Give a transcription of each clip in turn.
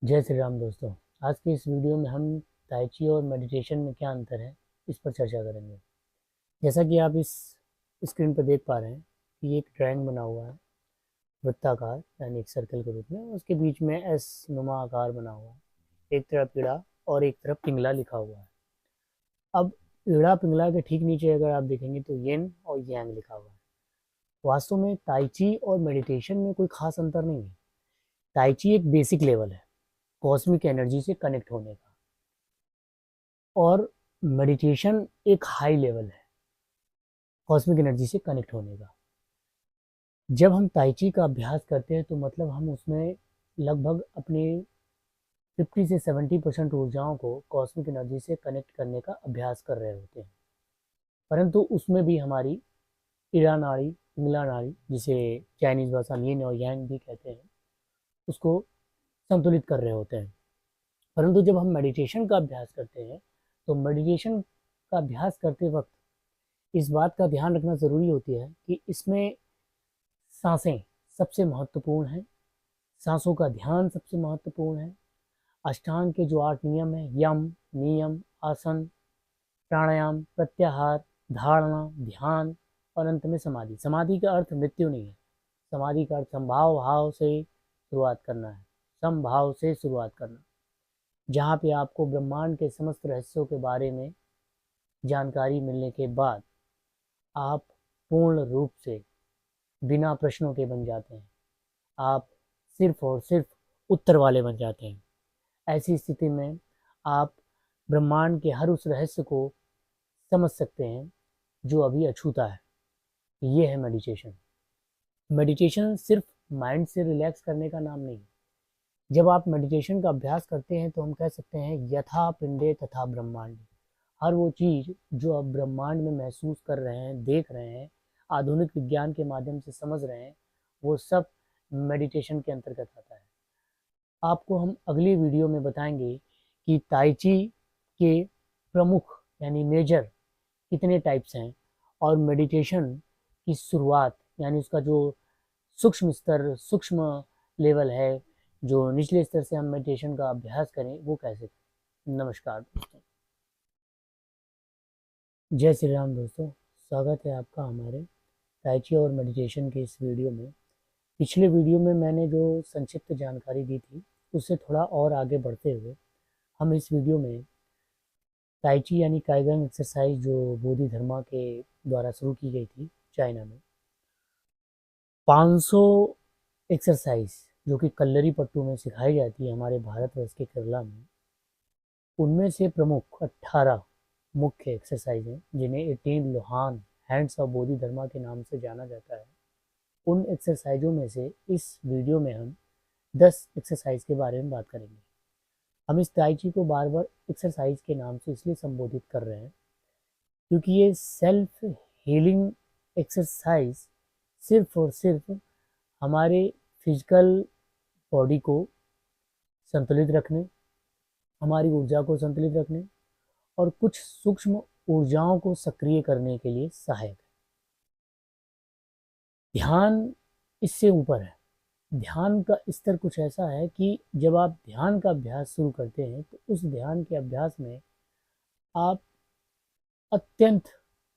जय श्री राम दोस्तों। आज की इस वीडियो में हम ताइ ची और मेडिटेशन में क्या अंतर है इस पर चर्चा करेंगे। जैसा कि आप इस स्क्रीन पर देख पा रहे हैं कि एक ड्राइंग बना हुआ है वृत्ताकार यानी एक सर्कल के रूप में। उसके बीच में एस नुमा आकार बना हुआ है। एक तरफ ईड़ा और एक तरफ पिंगला लिखा हुआ है। अब ईड़ा पिंगला के ठीक नीचे अगर आप देखेंगे तो येन और यांग लिखा हुआ है। वास्तव में ताइ ची और मेडिटेशन में कोई खास अंतर नहीं है। ताइ ची एक बेसिक लेवल है कॉस्मिक एनर्जी से कनेक्ट होने का, और मेडिटेशन एक हाई लेवल है कॉस्मिक एनर्जी से कनेक्ट होने का। जब हम ताइ ची का अभ्यास करते हैं तो मतलब हम उसमें लगभग अपने 50 से 70% ऊर्जाओं को कॉस्मिक एनर्जी से कनेक्ट करने का अभ्यास कर रहे होते हैं। परंतु उसमें भी हमारी ईड़ा नाड़ी, पिंगला नाड़ी, जिसे चाइनीज भाषा में यिन और यांग भी कहते हैं, उसको संतुलित कर रहे होते हैं। परंतु जब हम मेडिटेशन का अभ्यास करते हैं तो मेडिटेशन का अभ्यास करते वक्त इस बात का ध्यान रखना ज़रूरी होती है कि इसमें सांसें सबसे महत्वपूर्ण हैं। सांसों का ध्यान सबसे महत्वपूर्ण है। अष्टांग के जो 8 नियम हैं, यम, नियम, आसन, प्राणायाम, प्रत्याहार, धारणा, ध्यान और अंत में समाधि। समाधि का अर्थ मृत्यु नहीं है। समाधि का अर्थ संभाव भाव से शुरुआत करना है। समभाव से शुरुआत करना, जहाँ पे आपको ब्रह्मांड के समस्त रहस्यों के बारे में जानकारी मिलने के बाद आप पूर्ण रूप से बिना प्रश्नों के बन जाते हैं। आप सिर्फ और सिर्फ उत्तर वाले बन जाते हैं। ऐसी स्थिति में आप ब्रह्मांड के हर उस रहस्य को समझ सकते हैं जो अभी अछूता है। ये है मेडिटेशन। मेडिटेशन सिर्फ माइंड से रिलैक्स करने का नाम नहीं। जब आप मेडिटेशन का अभ्यास करते हैं तो हम कह सकते हैं यथा पिंडे तथा ब्रह्मांड। हर वो चीज़ जो आप ब्रह्मांड में महसूस कर रहे हैं, देख रहे हैं, आधुनिक विज्ञान के माध्यम से समझ रहे हैं, वो सब मेडिटेशन के अंतर्गत आता है। आपको हम अगली वीडियो में बताएंगे कि ताइ ची के प्रमुख यानी मेजर कितने टाइप्स हैं, और मेडिटेशन की शुरुआत यानी उसका जो सूक्ष्म स्तर, सूक्ष्म लेवल है, जो निचले स्तर से हम मेडिटेशन का अभ्यास करें, वो कैसे करें। नमस्कार दोस्तों। जय श्री राम दोस्तों। स्वागत है आपका हमारे ताइ ची और मेडिटेशन के इस वीडियो में। पिछले वीडियो में मैंने जो संक्षिप्त जानकारी दी थी उससे थोड़ा और आगे बढ़ते हुए हम इस वीडियो में ताइ ची यानी काइगन एक्सरसाइज जो बोधि धर्मा के द्वारा शुरू की गई थी चाइना में, 500 एक्सरसाइज जो कि कल्लरी पट्टू में सिखाई जाती है हमारे भारतवर्ष के केरला में, उनमें से प्रमुख 18 मुख्य एक्सरसाइज हैं जिन्हें 18 लोहान हैंड्स ऑफ बोधि धर्मा के नाम से जाना जाता है। उन एक्सरसाइजों में से इस वीडियो में हम 10 एक्सरसाइज के बारे में बात करेंगे। हम इस ताइ ची को बार बार एक्सरसाइज के नाम से इसलिए संबोधित कर रहे हैं क्योंकि ये सेल्फ हीलिंग एक्सरसाइज सिर्फ और सिर्फ हमारे फिजिकल बॉडी को संतुलित रखने, हमारी ऊर्जा को संतुलित रखने और कुछ सूक्ष्म ऊर्जाओं को सक्रिय करने के लिए सहायक है। ध्यान इससे ऊपर है। ध्यान का स्तर कुछ ऐसा है कि जब आप ध्यान का अभ्यास शुरू करते हैं तो उस ध्यान के अभ्यास में आप अत्यंत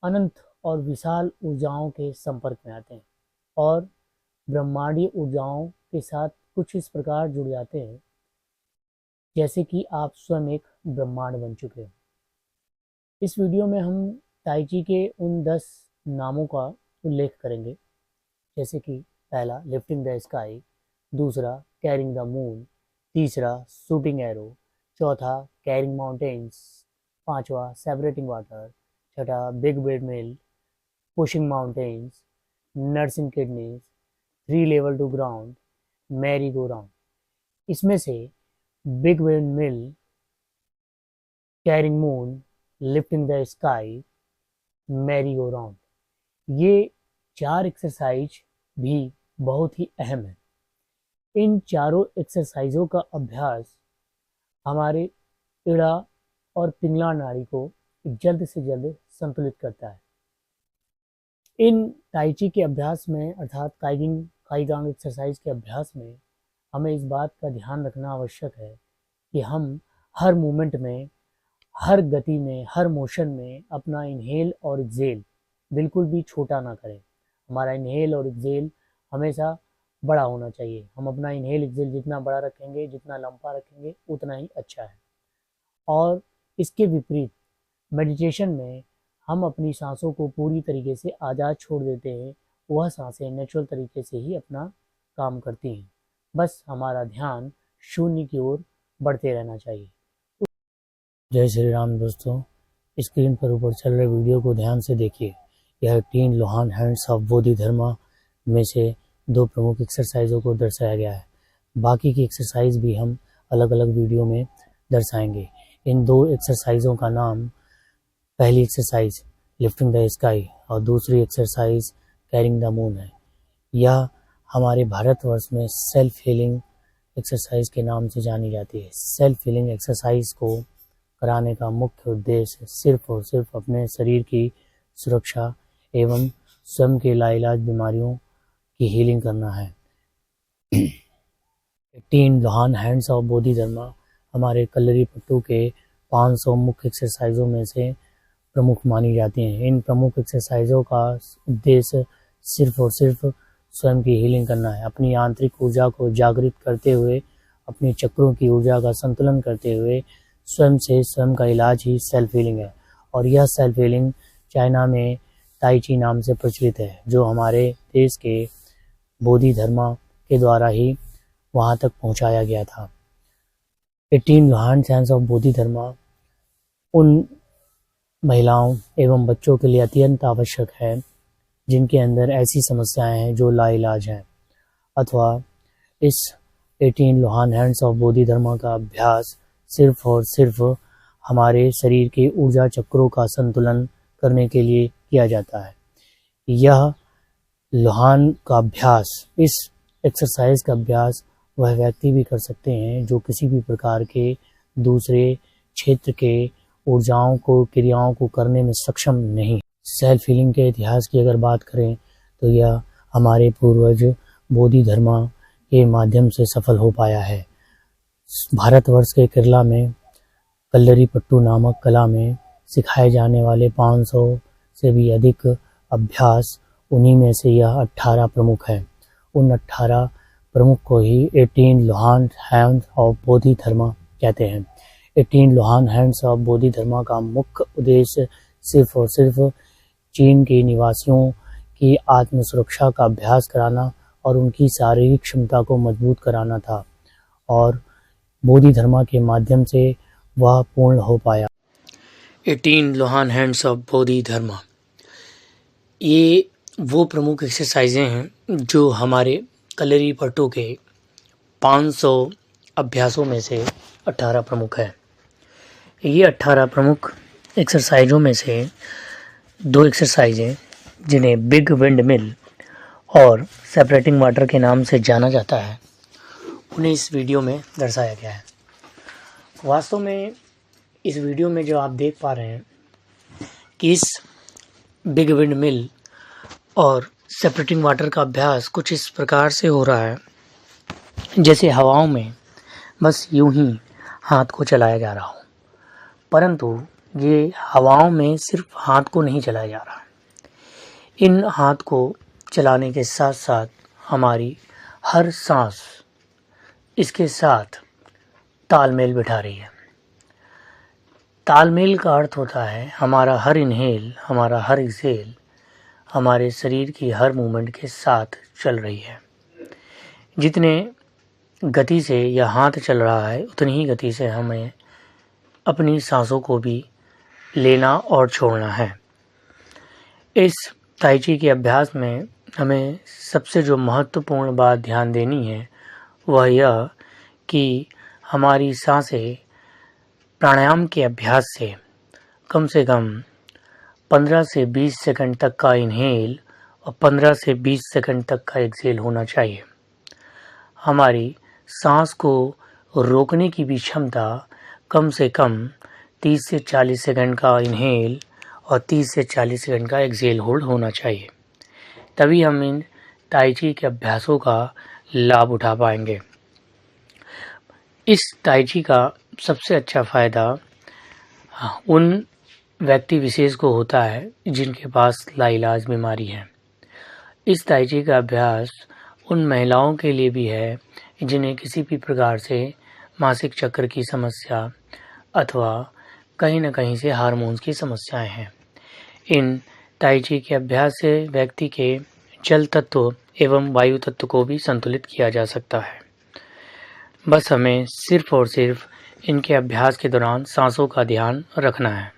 अनंत और विशाल ऊर्जाओं के संपर्क में आते हैं और ब्रह्मांडीय ऊर्जाओं के साथ कुछ इस प्रकार जुड़ जाते हैं जैसे कि आप स्वयं एक ब्रह्मांड बन चुके हो। इस वीडियो में हम ताइ ची के उन 10 नामों का उल्लेख करेंगे, जैसे कि पहला लिफ्टिंग द स्काई, दूसरा कैरिंग द मून, तीसरा शूटिंग एरो, चौथा कैरिंग माउंटेन्स, पांचवा सेपरेटिंग वाटर, छठा big bed mill, pushing mountains, nursing kidneys, 3 level to ground, merry go round. इसमें से big bed mill, carrying moon, lifting the sky, merry go round, ये 4 exercise भी बहुत ही अहम है। इन चारों एक्सरसाइजों का अभ्यास हमारे इड़ा और पिंगला नाड़ी को जल्द से जल्द संतुलित करता है। इन ताइ ची के अभ्यास में अर्थात काइगांग एक्सरसाइज के अभ्यास में हमें इस बात का ध्यान रखना आवश्यक है कि हम हर मूवमेंट में, हर गति में, हर मोशन में अपना इनहेल और एक्सेल बिल्कुल भी छोटा ना करें। हमारा इनहेल और एक्सेल हमेशा बड़ा होना चाहिए। हम अपना इनहेल एक्सेल जितना बड़ा रखेंगे, जितना लंबा रखेंगे, उतना ही अच्छा है। और इसके विपरीत मेडिटेशन में हम अपनी सांसों को पूरी तरीके से आज़ाद छोड़ देते हैं। वह सांसें नेचुरल तरीके से ही अपना काम करती हैं। बस हमारा ध्यान शून्य की ओर बढ़ते रहना चाहिए। जय श्री राम दोस्तों, स्क्रीन पर ऊपर चल रहे वीडियो को ध्यान से देखिए। यह 3 लोहान हैंड्स ऑफ बोधिधर्मा में से 2 प्रमुख एक्सरसाइजों को दर्शाया गया है। बाकी की एक्सरसाइज भी हम अलग अलग वीडियो में दर्शाएंगे। इन 2 एक्सरसाइजों का नाम, पहली एक्सरसाइज लिफ्टिंग द स्काई और दूसरी एक्सरसाइज कैरिंग द मून है। यह हमारे भारतवर्ष में सेल्फ हीलिंग एक्सरसाइज के नाम से जानी जाती है। सेल्फ हीलिंग एक्सरसाइज को कराने का मुख्य उद्देश्य सिर्फ और सिर्फ अपने शरीर की सुरक्षा एवं स्वयं के लाइलाज बीमारियों की हीलिंग करना है। 18 लोहान हैंड्स ऑफ बोधिधर्मा हमारे कलरीपट्टू के 500 मुख्य एक्सरसाइजों में से प्रमुख मानी जाती हैं। इन प्रमुख एक्सरसाइजों का उद्देश्य सिर्फ और सिर्फ स्वयं की हीलिंग करना है। अपनी आंतरिक ऊर्जा को जागृत करते हुए, अपनी चक्रों की ऊर्जा का संतुलन करते हुए स्वयं से स्वयं का इलाज ही सेल्फ हीलिंग है। और यह सेल्फ हीलिंग चाइना में ताई ची नाम से प्रचलित है, जो हमारे देश के बोधि धर्मा के द्वारा ही वहाँ तक पहुँचाया गया था। 18 लोहान हैंड्स ऑफ बोधि धर्मा उन महिलाओं एवं बच्चों के लिए अत्यंत आवश्यक है जिनके अंदर ऐसी समस्याएं हैं जो लाइलाज हैं, अथवा इस 18 लोहान हैंड्स ऑफ बोधि धर्मा का अभ्यास सिर्फ और सिर्फ हमारे शरीर के ऊर्जा चक्रों का संतुलन करने के लिए किया जाता है। यह लोहान का अभ्यास, इस एक्सरसाइज का अभ्यास वह व्यक्ति भी कर सकते हैं जो किसी भी प्रकार के दूसरे क्षेत्र के ऊर्जाओं को, क्रियाओं को करने में सक्षम नहीं। सेल्फ हीलिंग के इतिहास की अगर बात करें तो यह हमारे पूर्वज बोधि धर्मा के माध्यम से सफल हो पाया है। भारतवर्ष के केरला में कलरीपट्टू नामक कला में सिखाए जाने वाले 500 से भी अधिक अभ्यास, उन्हीं में से यह 18 प्रमुख है। उन 18 प्रमुख को ही 18 लोहान हैंड्स ऑफ बोधि धर्मा कहते हैं। 18 लोहान हैंड्स ऑफ बोधि धर्मा का मुख्य उद्देश्य सिर्फ और सिर्फ चीन के निवासियों की आत्म सुरक्षा का अभ्यास कराना और उनकी शारीरिक क्षमता को मजबूत कराना था, और बोधि धर्मा के माध्यम से वह पूर्ण हो पाया। 18 लोहान हैंड्स ऑफ बोधि धर्मा, ये वो प्रमुख एक्सरसाइजें हैं जो हमारे कलरीपट्टू के 500 अभ्यासों में से 18 प्रमुख है। ये 18 प्रमुख एक्सरसाइजों में से 2 एक्सरसाइजें, जिन्हें बिग विंड मिल और सेपरेटिंग वाटर के नाम से जाना जाता है, उन्हें इस वीडियो में दर्शाया गया है। वास्तव में इस वीडियो में जो आप देख पा रहे हैं कि इस बिग विंड मिल और सेपरेटिंग वाटर का अभ्यास कुछ इस प्रकार से हो रहा है जैसे हवाओं में बस यूं ही हाथ को चलाया जा रहा हो, परंतु ये हवाओं में सिर्फ हाथ को नहीं चलाया जा रहा है। इन हाथ को चलाने के साथ साथ हमारी हर सांस इसके साथ तालमेल बिठा रही है। तालमेल का अर्थ होता है हमारा हर इनहेल, हमारा हर एक्सहेल हमारे शरीर की हर मूवमेंट के साथ चल रही है। जितने गति से यह हाथ चल रहा है, उतनी ही गति से हमें अपनी सांसों को भी लेना और छोड़ना है। इस ताई ची के अभ्यास में हमें सबसे जो महत्वपूर्ण बात ध्यान देनी है वह यह कि हमारी सांसें प्राणायाम के अभ्यास से कम 15 से 20 सेकंड तक का इनहेल और 15 से 20 सेकंड तक का एक्सहेल होना चाहिए। हमारी सांस को रोकने की भी क्षमता कम से कम 30 से 40 सेकंड का इनहेल और 30 से 40 सेकंड का एक्सहेल होल्ड होना चाहिए। तभी हम इन ताई ची के अभ्यासों का लाभ उठा पाएंगे। इस ताई ची का सबसे अच्छा फ़ायदा उन व्यक्ति विशेष को होता है जिनके पास लाइलाज बीमारी है। इस ताई ची का अभ्यास उन महिलाओं के लिए भी है जिन्हें किसी भी प्रकार से मासिक चक्र की समस्या अथवा कहीं न कहीं से हार्मोन्स की समस्याएं हैं। इन ताई ची के अभ्यास से व्यक्ति के जल तत्व एवं वायु तत्व को भी संतुलित किया जा सकता है। बस हमें सिर्फ और सिर्फ इनके अभ्यास के दौरान सांसों का ध्यान रखना है।